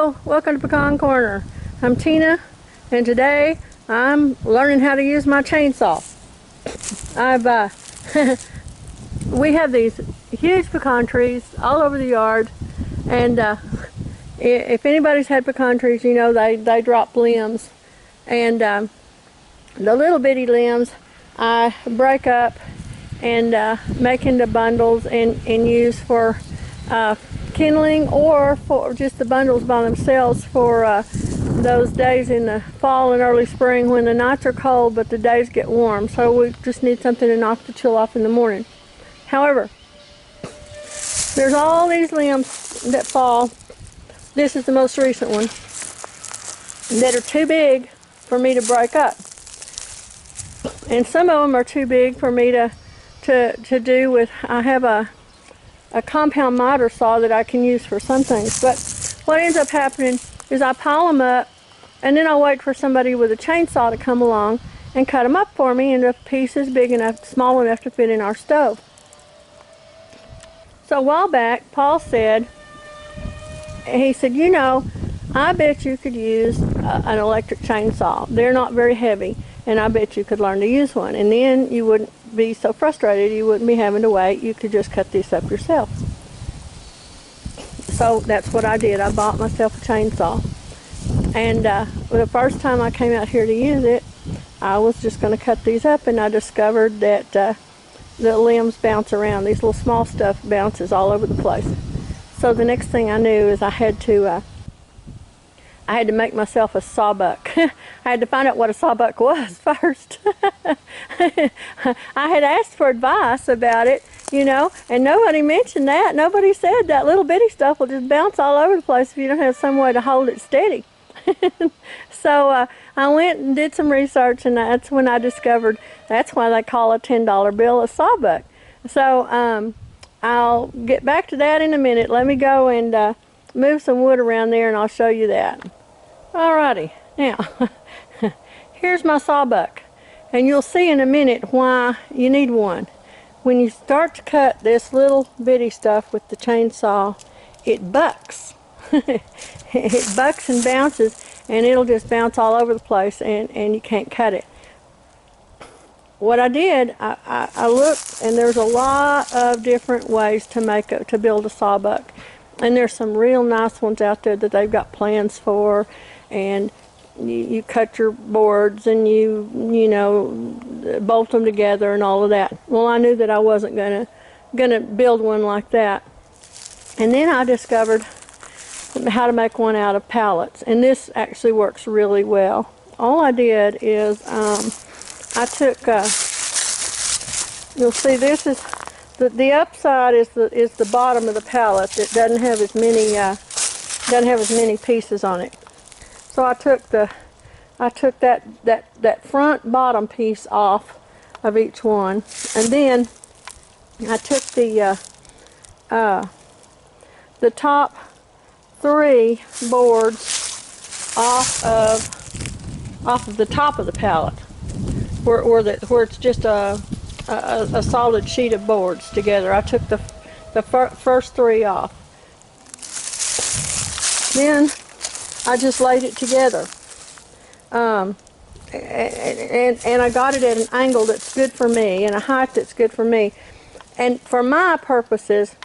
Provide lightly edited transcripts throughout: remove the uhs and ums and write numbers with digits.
Hello, welcome to Pecan Corner. I'm Tina, and today I'm learning how to use my chainsaw. We have these huge pecan trees all over the yard, and if anybody's had pecan trees, you know they drop limbs, and the little bitty limbs I break up and make into bundles and use for kindling, or for just the bundles by themselves for those days in the fall and early spring when the nights are cold but the days get warm. So we just need something to knock the chill off in the morning. However, there's all these limbs that fall. This is the most recent one, that are too big for me to break up. And some of them are too big for me to do with. I have a compound miter saw that I can use for some things, but what ends up happening is I pile them up and then I wait for somebody with a chainsaw to come along and cut them up for me into pieces big enough, small enough to fit in our stove. So a while back, Paul said, you know, I bet you could use an electric chainsaw. They're not very heavy, and I bet you could learn to use one, and then you wouldn't be so frustrated, you wouldn't be having to wait, you could just cut this up yourself. So that's what I did. I bought myself a chainsaw, and the first time I came out here to use it, I was just going to cut these up, and I discovered that the limbs bounce around. These little small stuff bounces all over the place. So the next thing I knew is I had to make myself a sawbuck. I had to find out what a sawbuck was first. I had asked for advice about it, you know, and nobody mentioned that. Nobody said that little bitty stuff will just bounce all over the place if you don't have some way to hold it steady. So I went and did some research, and that's when I discovered that's why they call a $10 bill a sawbuck. So I'll get back to that in a minute. Let me go and move some wood around there, and I'll show you that. Alrighty, now here's my sawbuck, and you'll see in a minute why you need one. When you start to cut this little bitty stuff with the chainsaw, it bucks. It bucks and bounces, and it'll just bounce all over the place, and you can't cut it. What I did, I looked, and there's a lot of different ways to build a sawbuck, and there's some real nice ones out there that they've got plans for, and you cut your boards and you know, bolt them together and all of that. Well, I knew that I wasn't gonna build one like that, and then I discovered how to make one out of pallets, and this actually works really well. All I did is I took, you'll see this is, the upside is the bottom of the pallet that doesn't have as many pieces on it. So I took that front bottom piece off of each one, and then I took the top 3 boards off of the top of the pallet, where it's just a solid sheet of boards together. I took the first 3 off. Then I just laid it together, and I got it at an angle that's good for me and a height that's good for me, and for my purposes.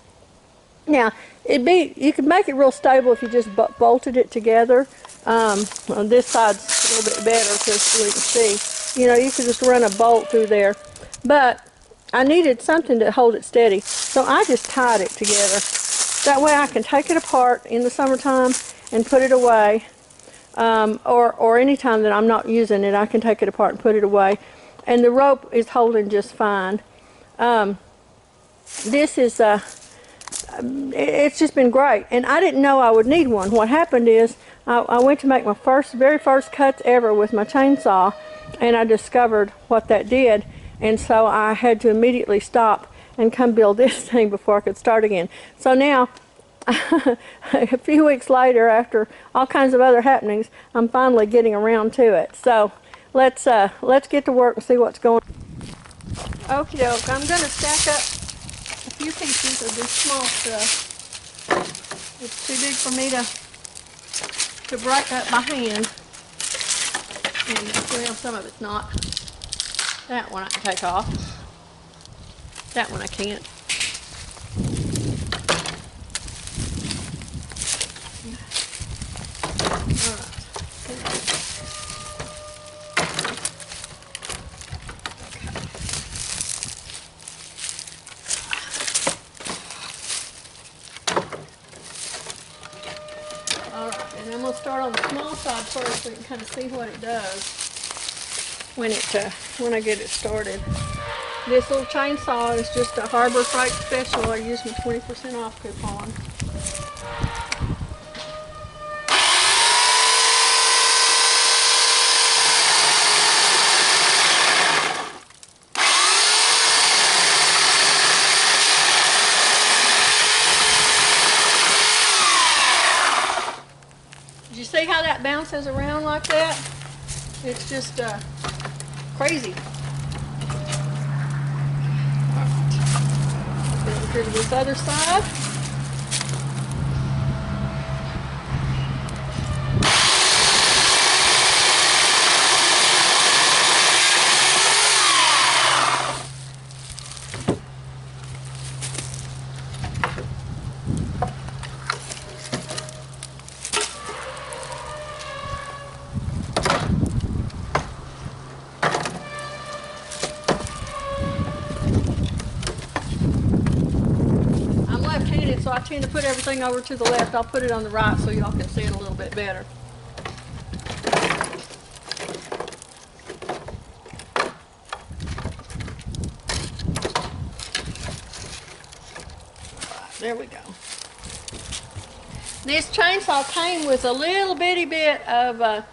Now you could make it real stable if you just bolted it together. On this side's a little bit better because you can see. You know, you could just run a bolt through there, but I needed something to hold it steady, so I just tied it together. That way I can take it apart in the summertime and put it away, or any time that I'm not using it, I can take it apart and put it away, and the rope is holding just fine. This is it's just been great, and I didn't know I would need one. What happened is I went to make my very first cuts ever with my chainsaw, and I discovered what that did, and so I had to immediately stop and come build this thing before I could start again. So now, a few weeks later, after all kinds of other happenings, I'm finally getting around to it. So let's get to work and see what's going on. Okie doke, I'm going to stack up a few pieces of this small stuff. It's too big for me to to break up by hand. And, well, some of it's not. That one I can take off. That one I can't. Alright, and I'm going to start on the small side first so you can kind of see what it does when I get it started. This little chainsaw is just a Harbor Freight special. I used my 20% off coupon. Did you see how that bounces around like that? It's just crazy. Over to this other side. So I tend to put everything over to the left. I'll put it on the right so y'all can see it a little bit better. Right, there we go. This chainsaw came with a little bitty bit of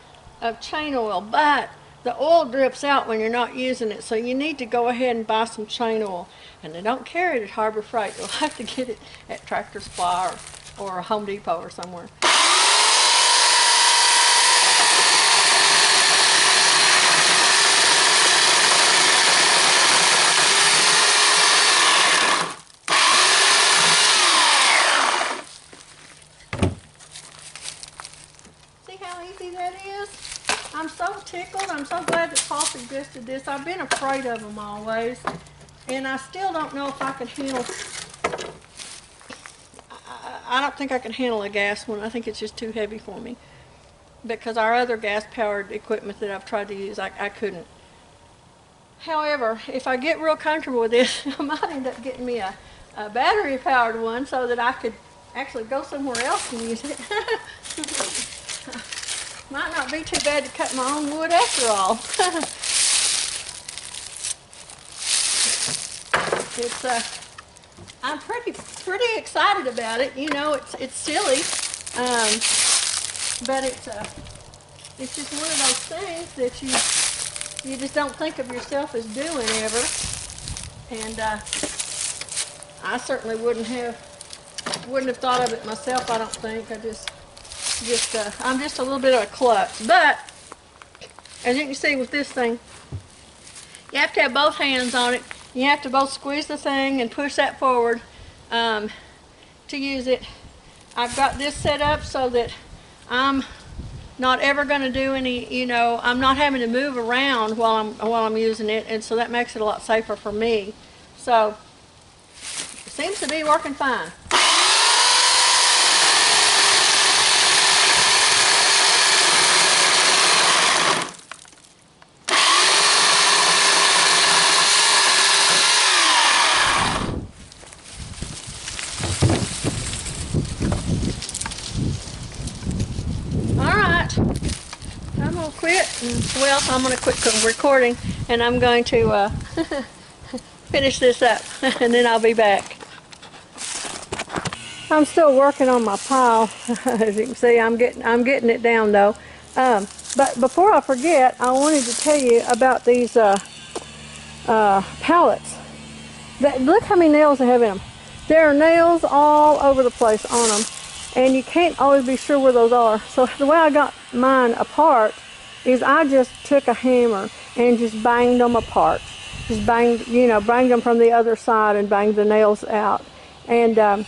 chain oil, but the oil drips out when you're not using it, so you need to go ahead and buy some chain oil. And they don't carry it at Harbor Freight. You'll have to get it at Tractor Supply or Home Depot or somewhere. See how easy that is? I'm so tickled. I'm so glad that Paul suggested this. I've been afraid of them always. And I still don't know if I can handle, I don't think I can handle a gas one. I think it's just too heavy for me. Because our other gas-powered equipment that I've tried to use, I couldn't. However, if I get real comfortable with this, I might end up getting me a battery-powered one so that I could actually go somewhere else and use it. Might not be too bad to cut my own wood after all. It's I'm pretty excited about it. You know, it's silly, but it's just one of those things that you just don't think of yourself as doing ever. And I certainly wouldn't have thought of it myself. I don't think. I'm just a little bit of a klutz. But as you can see with this thing, you have to have both hands on it. You have to both squeeze the thing and push that forward to use it. I've got this set up so that I'm not ever going to do any, you know, I'm not having to move around while I'm using it, and so that makes it a lot safer for me. So it seems to be working fine. Well, I'm going to quit recording, and I'm going to finish this up, and then I'll be back. I'm still working on my pile. As you can see, I'm getting it down though. But before I forget, I wanted to tell you about these pallets. Look how many nails they have in them. There are nails all over the place on them, and you can't always be sure where those are. So the way I got mine apart is I just took a hammer and just banged them apart. Just banged them from the other side and banged the nails out. And then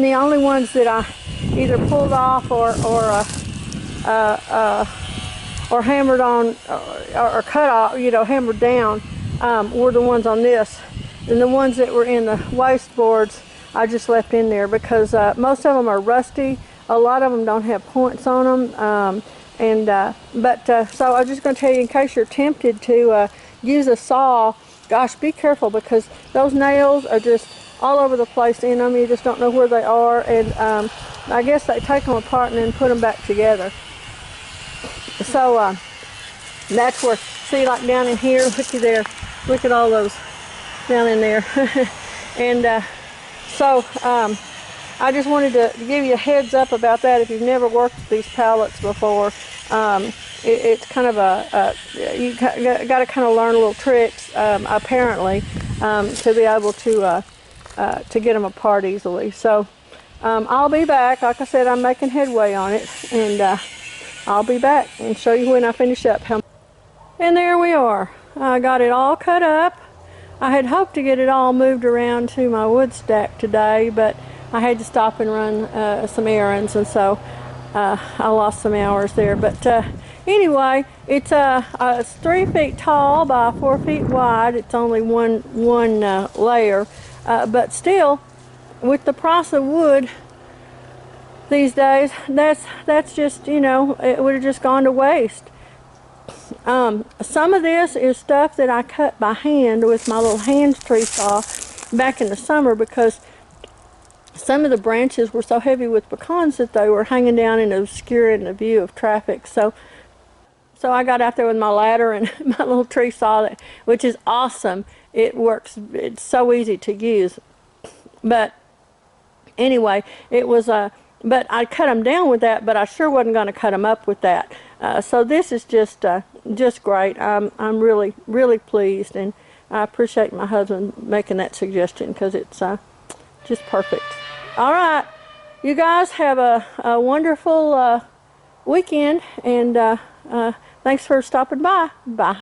the only ones that I either pulled off or or hammered on, or cut off, you know, hammered down, were the ones on this. And the ones that were in the waste boards, I just left in there because most of them are rusty. A lot of them don't have points on them. So I'm just going to tell you, in case you're tempted to use a saw, gosh, be careful, because those nails are just all over the place in them. You just don't know where they are. And I guess they take them apart and then put them back together. So that's where, see, like down in here, looky there, look at all those down in there. And I just wanted to give you a heads up about that. If you've never worked with these pallets before, it's kind of you got to kind of learn little tricks, apparently, to be able to get them apart easily. So I'll be back. Like I said, I'm making headway on it, and I'll be back and show you when I finish up. And there we are. I got it all cut up. I had hoped to get it all moved around to my wood stack today, but I had to stop and run some errands, and so I lost some hours there. But anyway, it's 3 feet tall by 4 feet wide. It's only one layer, but still, with the price of wood these days, that's just, you know, it would have just gone to waste. Some of this is stuff that I cut by hand with my little hand tree saw back in the summer, because some of the branches were so heavy with pecans that they were hanging down and obscuring the view of traffic. So I got out there with my ladder and my little tree saw, which is awesome. It works. It's so easy to use. But anyway, it was but I cut them down with that, but I sure wasn't going to cut them up with that. So this is just great. I'm really pleased, and I appreciate my husband making that suggestion, because it's just perfect. All right, you guys have a wonderful weekend, and thanks for stopping by. Bye.